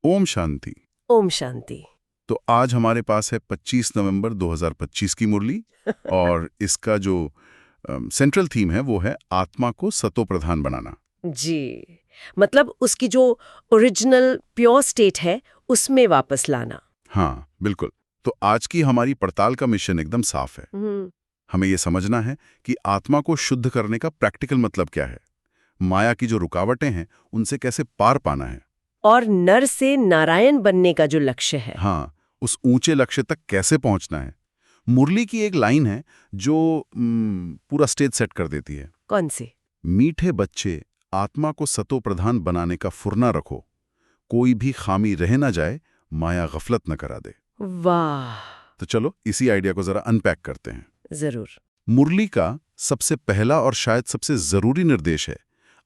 ओम शांति। ओम शांति। तो आज हमारे पास है 25 नवंबर 2025 की मुरली और इसका जो सेंट्रल थीम है वो है आत्मा को सतो प्रधान बनाना। जी, मतलब उसकी जो ओरिजिनल प्योर स्टेट है उसमें वापस लाना। हाँ बिल्कुल। तो आज की हमारी पड़ताल का मिशन एकदम साफ है। हमें ये समझना है कि आत्मा को शुद्ध करने का प्रैक्टिकल मतलब क्या है, माया की जो रुकावटें हैं उनसे कैसे पार पाना है, और नर से नारायण बनने का जो लक्ष्य है। हाँ, उस ऊंचे लक्ष्य तक कैसे पहुंचना है। मुरली की एक लाइन है जो पूरा स्टेज सेट कर देती है। कौन सी? मीठे बच्चे, आत्मा को सतो प्रधान बनाने का फुरना रखो, कोई भी खामी रह ना जाए, माया गफलत न करा दे। वाह! तो चलो इसी आइडिया को जरा अनपैक करते हैं। जरूर। मुरली का सबसे पहला और शायद सबसे जरूरी निर्देश है,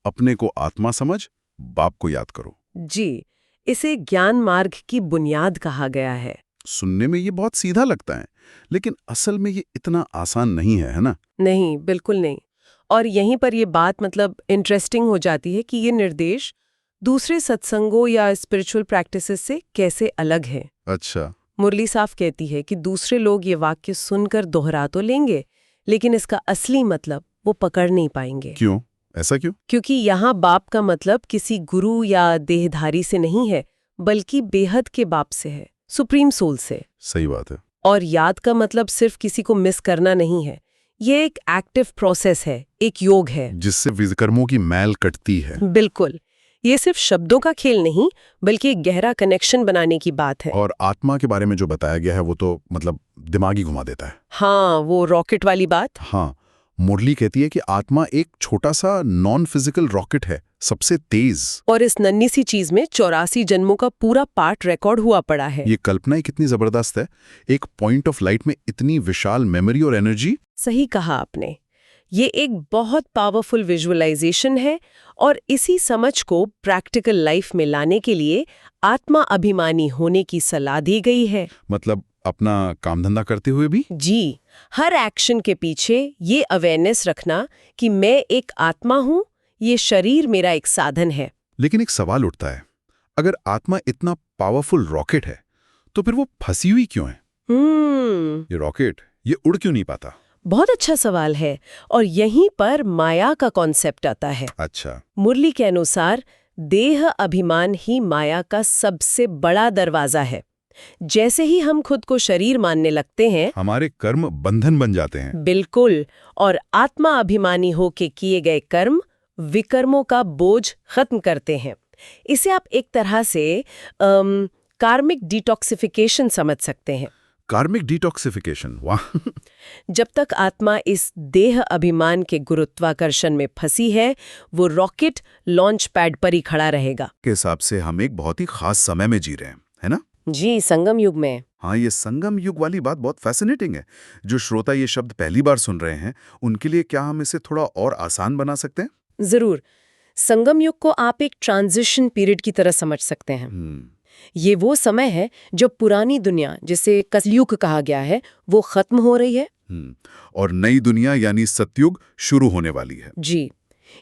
अपने को आत्मा समझ, बाप को याद करो। जी, इसे ज्ञान मार्ग की बुनियाद कहा गया है। सुनने में ये बहुत सीधा लगता है, लेकिन असल में ये इतना आसान नहीं है ना? नहीं, बिल्कुल नहीं। और यहीं पर ये बात मतलब इंटरेस्टिंग हो जाती है कि ये निर्देश दूसरे सत्संगों या स्पिरिचुअल प्रैक्टिसेस से कैसे अलग है। अच्छा। मुरली साफ कहती है कि दूसरे लोग ये वाक्य सुनकर दोहरा तो लेंगे, लेकिन इसका असली मतलब वो पकड़ नहीं पाएंगे। क्यों? ऐसा क्यों? क्योंकि यहाँ बाप का मतलब किसी गुरु या देहधारी से नहीं है, बल्कि बेहद के बाप से है, सुप्रीम सोल से। सही बात है। और याद का मतलब सिर्फ किसी को मिस करना नहीं है, ये एक एक्टिव प्रोसेस है, एक योग है जिससे विकर्मों की मैल कटती है। बिल्कुल, ये सिर्फ शब्दों का खेल नहीं, बल्कि एक गहरा कनेक्शन बनाने की बात है। और आत्मा के बारे में जो बताया गया है वो तो मतलब दिमाग ही घुमा देता है। हाँ, वो रॉकेट वाली बात। हाँ, मुरली कहती है कि आत्मा एक छोटा सा नॉन फिजिकल रॉकेट है, सबसे तेज। और इस नन्ही सी चीज में 84 जन्मों का पूरा पार्ट रिकॉर्ड हुआ पड़ा है। ये कल्पना ही कितनी जबरदस्त है, एक पॉइंट ऑफ लाइट में इतनी विशाल मेमोरी और एनर्जी। सही कहा आपने, ये एक बहुत पावरफुल विजुअलाइजेशन है, और इसी समझ को प्रैक्टिकल लाइफ में लाने के लिए आत्मा अभिमानी होने की सलाह दी गई है। मतलब अपना काम धंधा करते हुए भी? जी, हर एक्शन के पीछे ये अवेयरनेस रखना कि मैं एक आत्मा हूँ, ये शरीर मेरा एक साधन है। लेकिन एक सवाल उठता है, अगर आत्मा इतना पावरफुल रॉकेट है तो फिर वो फंसी हुई क्यों है? ये रॉकेट ये उड़ क्यों नहीं पाता? बहुत अच्छा सवाल है, और यहीं पर माया का कॉन्सेप्ट आता है। अच्छा। मुरली के अनुसार देह अभिमान ही माया का सबसे बड़ा दरवाजा है। जैसे ही हम खुद को शरीर मानने लगते हैं, हमारे कर्म बंधन बन जाते हैं। बिल्कुल, और आत्मा अभिमानी होके किए गए कर्म विकर्मों का बोझ खत्म करते हैं। इसे आप एक तरह से कार्मिक डिटॉक्सिफिकेशन समझ सकते हैं। कार्मिक डिटॉक्सिफिकेशन, वाह। जब तक आत्मा इस देह अभिमान के गुरुत्वाकर्षण में फंसी है, वो रॉकेट लॉन्च पैड पर ही खड़ा रहेगा। के हिसाब से हम एक बहुत ही खास समय में जी रहे हैं, है ना? जी, संगम युग में। हाँ, ये संगम युग वाली बात बहुत फैसिनेटिंग है। जो श्रोता ये शब्द पहली बार सुन रहे हैं, उनके लिए क्या हम इसे थोड़ा और आसान बना सकते हैं? जरूर। संगम युग को आप एक ट्रांजिशन पीरियड की तरह समझ सकते हैं। ये वो समय है जब पुरानी दुनिया, जिसे कलयुग कहा गया है, वो खत्म हो रही है। और नई दुनिया यानी सतयुग शुरू होने वाली है। जी,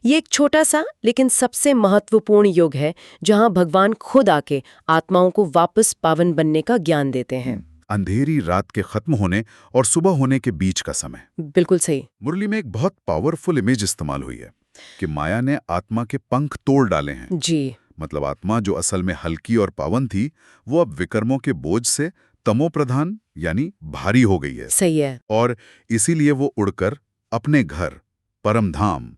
ये एक छोटा सा लेकिन सबसे महत्वपूर्ण युग है, जहां भगवान खुद आके आत्माओं को वापस पावन बनने का ज्ञान देते हैं। अंधेरी रात के खत्म होने और सुबह होने के बीच का समय। बिल्कुल सही। मुरली में एक बहुत पावरफुल इमेज इस्तेमाल हुई है कि माया ने आत्मा के पंख तोड़ डाले हैं। जी, मतलब आत्मा जो असल में हल्की और पावन थी, वो अब विकर्मों के बोझ से तमो प्रधान यानी भारी हो गई है। सही है। और इसीलिए वो उड़कर अपने घर परम धाम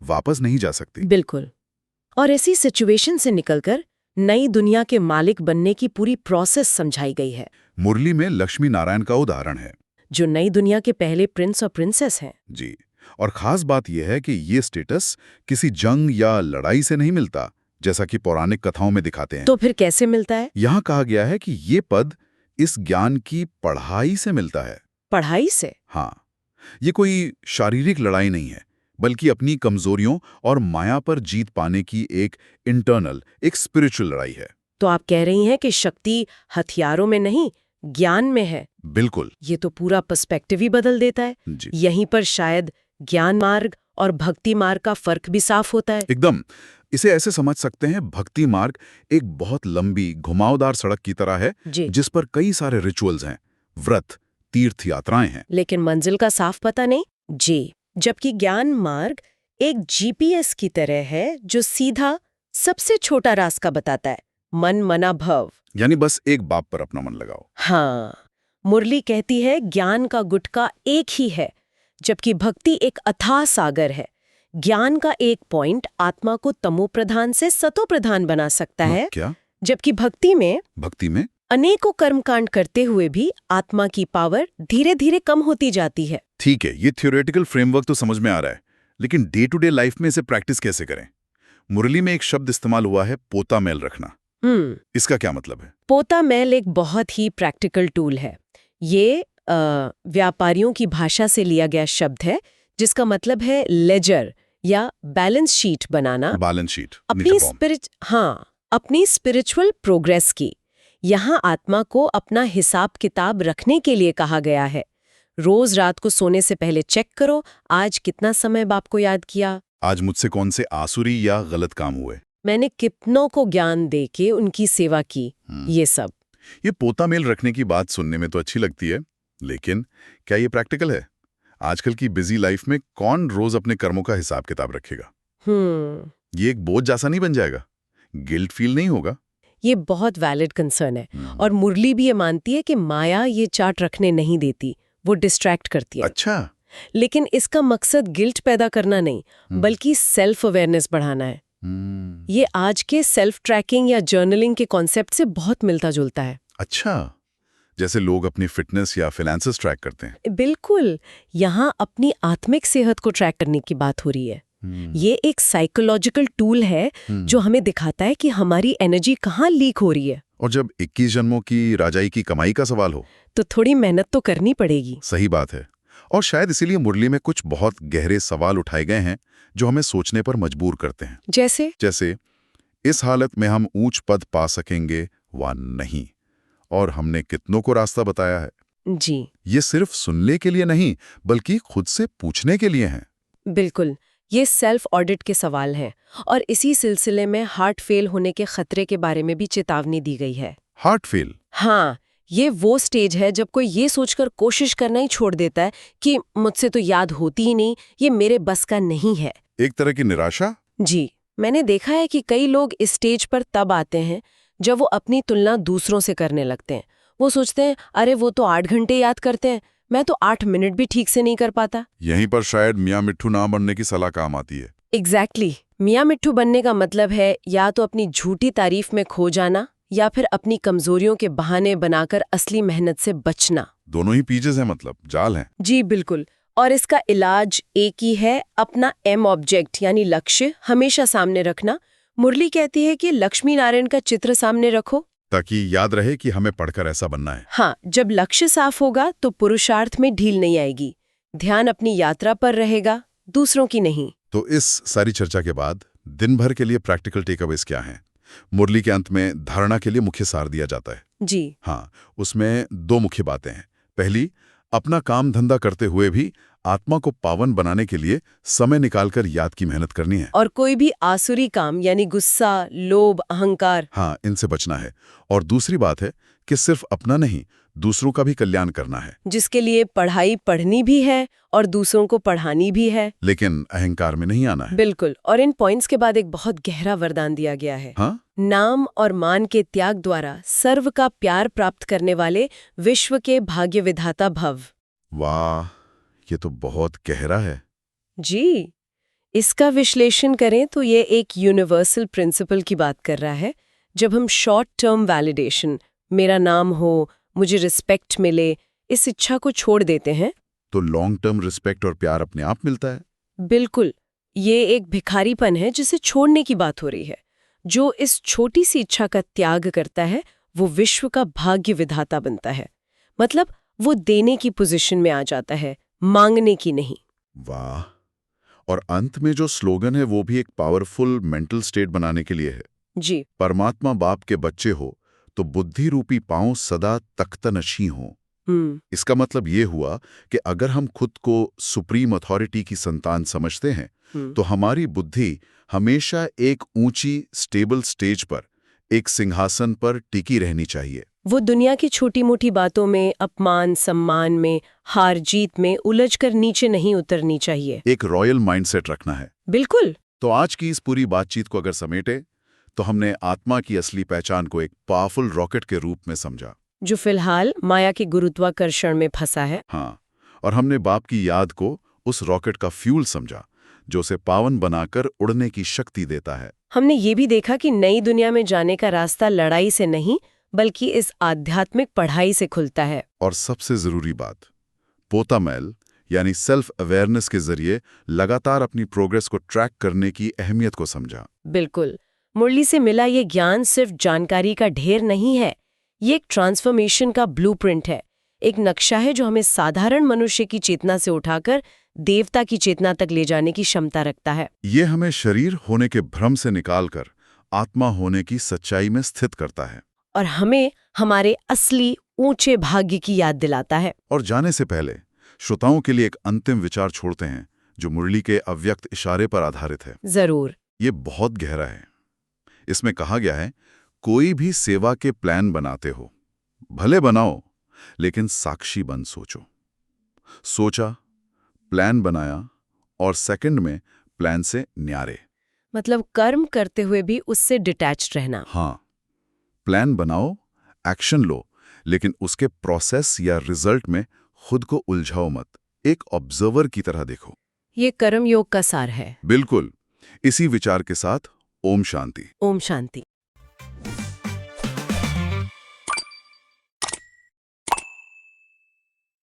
वापस नहीं जा सकती। बिल्कुल। और ऐसी सिचुएशन से निकलकर नई दुनिया के मालिक बनने की पूरी प्रोसेस समझाई गई है। मुरली में लक्ष्मी नारायण का उदाहरण है, जो नई दुनिया के पहले प्रिंस और प्रिंसेस हैं। जी। और खास बात यह है कि ये स्टेटस किसी जंग या लड़ाई से नहीं मिलता, जैसा कि पौराणिक कथाओं में दिखाते हैं। तो फिर कैसे मिलता है? यहाँ कहा गया है कि ये पद इस ज्ञान की पढ़ाई से मिलता है। पढ़ाई से? हाँ, ये कोई शारीरिक लड़ाई नहीं है, बल्कि अपनी कमजोरियों और माया पर जीत पाने की एक इंटरनल, एक स्पिरिचुअल लड़ाई है। तो आप कह रही हैं कि शक्ति हथियारों में नहीं, ज्ञान में है। बिल्कुल। ये तो पूरा पर्सपेक्टिव ही बदल देता है। जी। यहीं पर शायद ज्ञान मार्ग और भक्ति मार्ग का फर्क भी साफ होता है। एकदम। इसे ऐसे समझ सकते हैं, भक्ति मार्ग एक बहुत लंबी घुमावदार सड़क की तरह है जी। जिस पर कई सारे रिचुअल्स हैं, व्रत, तीर्थ यात्राएं हैं। लेकिन मंजिल का साफ पता नहीं। जी। जबकि ज्ञान मार्ग एक जीपीएस की तरह है जो सीधा सबसे छोटा रास्ता बताता है, मन मना भव। यानी बस एक बाप पर अपना मन लगाओ। हाँ, मुरली कहती है ज्ञान का गुटका एक ही है, जबकि भक्ति एक अथाह सागर है। ज्ञान का एक पॉइंट आत्मा को तमो प्रधान से सतो प्रधान बना सकता है, क्या? जबकि भक्ति में अनेकों कर्मकांड करते हुए भी आत्मा की पावर धीरे धीरे कम होती जाती है। ठीक है, ये थ्योरेटिकल फ्रेमवर्क तो समझ में आ रहा है, लेकिन डे टू डे लाइफ में इसे प्रैक्टिस कैसे करें? मुरली में एक शब्द इस्तेमाल हुआ है, पोता मैल रखना। इसका क्या मतलब है? पोता मैल एक बहुत ही प्रैक्टिकल टूल है। ये व्यापारियों की भाषा से लिया गया शब्द है, जिसका मतलब है लेजर या बैलेंस शीट बनाना। बैलेंस शीट अपनी स्पिरिचुअल प्रोग्रेस की। यहाँ आत्मा को अपना हिसाब किताब रखने के लिए कहा गया है। रोज रात को सोने से पहले चेक करो, आज कितना समय बाप को याद किया, आज मुझसे कौन से आसुरी या गलत काम हुए, मैंने कितनों को ज्ञान देके उनकी सेवा की। ये सब। ये पोता मेल रखने की बात सुनने में तो अच्छी लगती है, लेकिन क्या ये प्रैक्टिकल है? आजकल की बिजी लाइफ में कौन रोज अपने कर्मों का हिसाब किताब रखेगा? ये एक बोझ जैसा नहीं बन जाएगा? गिल्ट फील नहीं होगा? ये बहुत वैलिड कंसर्न है। और मुरली भी ये मानती है कि माया ये चार्ट रखने नहीं देती, वो डिस्ट्रैक्ट करती है। अच्छा। लेकिन इसका मकसद गिल्ट पैदा करना नहीं, बल्कि सेल्फ अवेयरनेस बढ़ाना है। ये आज के सेल्फ ट्रैकिंग या जर्नलिंग के कॉन्सेप्ट से बहुत मिलता जुलता है। अच्छा, जैसे लोग अपनी फिटनेस या फाइनेंसेस ट्रैक करते हैं। बिल्कुल, यहाँ अपनी आत्मिक सेहत को ट्रैक करने की बात हो रही है। ये एक साइकोलॉजिकल टूल है जो हमें दिखाता है कि हमारी एनर्जी कहाँ लीक हो रही है। और जब 21 जन्मों की राजाई की कमाई का सवाल हो, तो थोड़ी मेहनत तो करनी पड़ेगी। सही बात है। और शायद इसीलिए मुरली में कुछ बहुत गहरे सवाल उठाए गए हैं जो हमें सोचने पर मजबूर करते हैं। जैसे इस हालत में हम ऊंच पद पा सकेंगे वा नहीं, और हमने कितनों को रास्ता बताया है। जी, ये सिर्फ सुनने के लिए नहीं, बल्कि खुद से पूछने के लिए है। बिल्कुल, ये सेल्फ ऑडिट के सवाल हैं। और इसी सिलसिले में हार्ट फेल होने के खतरे के बारे में भी चेतावनी दी गई है। Heart fail? हाँ, ये वो स्टेज है जब कोई ये सोचकर कोशिश करना ही छोड़ देता है कि मुझसे तो याद होती ही नहीं, ये मेरे बस का नहीं है। एक तरह की निराशा? जी, मैंने देखा है कि कई लोग इस स्टेज पर तब आते हैं जब वो अपनी तुलना दूसरों से करने लगते हैं। वो सोचते हैं, अरे वो तो 8 घंटे याद करते हैं, मैं तो 8 मिनट भी ठीक से नहीं कर पाता। यहीं पर शायद मियाँ मिट्ठू ना बनने की सलाह काम आती है। एग्जैक्टली। मियाँ मिट्ठू बनने का मतलब है या तो अपनी झूठी तारीफ में खो जाना, या फिर अपनी कमजोरियों के बहाने बनाकर असली मेहनत से बचना। दोनों ही पीजेस हैं, मतलब जाल हैं। जी बिल्कुल। और इसका इलाज एक ही है, अपना एम ऑब्जेक्ट यानी लक्ष्य हमेशा सामने रखना। मुरली कहती है कि लक्ष्मी नारायण का चित्र सामने रखो, ताकि याद रहे कि हमें पढ़कर ऐसा बनना है। हाँ, जब लक्ष्य साफ होगा तो पुरुषार्थ में ढील नहीं आएगी। ध्यान अपनी यात्रा पर रहेगा, दूसरों की नहीं। तो इस सारी चर्चा के बाद दिन भर के लिए प्रैक्टिकल टेकअवेज क्या हैं? मुरली के अंत में धारणा के लिए मुख्य सार दिया जाता है। जी हाँ, उसमें 2 मुख्य बातें हैं। पहली, अपना काम धंधा करते हुए भी आत्मा को पावन बनाने के लिए समय निकालकर याद की मेहनत करनी है। और कोई भी आसुरी काम यानी गुस्सा, लोभ, अहंकार, हाँ, इनसे बचना है। और दूसरी बात है कि सिर्फ अपना नहीं, दूसरों का भी कल्याण करना है, जिसके लिए पढ़ाई पढ़नी भी है और दूसरों को पढ़ानी भी है, लेकिन अहंकार में नहीं आना है। बिल्कुल। और इन पॉइंट्स के बाद एक बहुत गहरा वरदान दिया गया है। हाँ? नाम और मान के त्याग द्वारा सर्व का प्यार प्राप्त करने वाले विश्व के भाग्य विधाता भव। वाह, ये तो बहुत गहरा है। जी, इसका विश्लेषण करें तो ये एक यूनिवर्सल प्रिंसिपल की बात कर रहा है। जब हम शॉर्ट टर्म वैलिडेशन, मेरा नाम हो, मुझे रिस्पेक्ट मिले, इस इच्छा को छोड़ देते हैं, तो लॉन्ग टर्म रिस्पेक्ट और प्यार अपने आप मिलता है। बिल्कुल। ये एक भिखारीपन है जिसे छोड़ने की बात हो रही है। जो इस छोटी सी इच्छा का त्याग करता है वो विश्व का भाग्य विधाता बनता है। मतलब वो देने की पोजीशन में आ जाता है, मांगने की नहीं। वाह। और अंत में जो स्लोगन है वो भी एक पावरफुल मेंटल स्टेट बनाने के लिए है। जी। परमात्मा बाप के बच्चे हो तो बुद्धि रूपी पांव सदा तख्तनशी हो। इसका मतलब ये हुआ कि अगर हम खुद को सुप्रीम अथॉरिटी की संतान समझते हैं तो हमारी बुद्धि हमेशा एक ऊंची स्टेबल स्टेज पर, एक सिंहासन पर टिकी रहनी चाहिए। वो दुनिया की छोटी मोटी बातों में, अपमान सम्मान में, हार जीत में उलझकर नीचे नहीं उतरनी चाहिए। एक रॉयल माइंडसेट रखना है। बिल्कुल। तो आज की इस पूरी बातचीत को अगर समेटे तो हमने आत्मा की असली पहचान को एक पावरफुल रॉकेट के रूप में समझा, जो फिलहाल माया के गुरुत्वाकर्षण में फंसा है। हाँ, और हमने बाप की याद को उस रॉकेट का फ्यूल समझा जो उसे पावन बनाकर उड़ने की शक्ति देता है। हमने ये भी देखा कि नई दुनिया में जाने का रास्ता लड़ाई से नहीं बल्कि इस आध्यात्मिक पढ़ाई से खुलता है। और सबसे जरूरी बात, पोतामैल यानी सेल्फ अवेयरनेस के जरिए लगातार अपनी प्रोग्रेस को ट्रैक करने की अहमियत को समझा। बिल्कुल। मुरली से मिला ये ज्ञान सिर्फ जानकारी का ढेर नहीं है, ये एक ट्रांसफॉर्मेशन का ब्लूप्रिंट है, एक नक्शा है जो हमें साधारण मनुष्य की चेतना से उठाकर देवता की चेतना तक ले जाने की क्षमता रखता है। ये हमें शरीर होने के भ्रम से निकालकर आत्मा होने की सच्चाई में स्थित करता है और हमें हमारे असली ऊंचे भाग्य की याद दिलाता है। और जाने से पहले श्रोताओं के लिए एक अंतिम विचार छोड़ते हैं जो मुरली के अव्यक्त इशारे पर आधारित है। जरूर। ये बहुत गहरा है। इसमें कहा गया है, कोई भी सेवा के प्लान बनाते हो, भले बनाओ लेकिन साक्षी बन सोचो। सोचा, प्लान बनाया और सेकंड में प्लान से न्यारे। मतलब कर्म करते हुए भी उससे डिटैच्ड रहना। हाँ, प्लान बनाओ, एक्शन लो, लेकिन उसके प्रोसेस या रिजल्ट में खुद को उलझाओ मत, एक ऑब्जर्वर की तरह देखो। ये कर्म योग का सार है। बिल्कुल। इसी विचार के साथ ओम शांति। ओम शांति।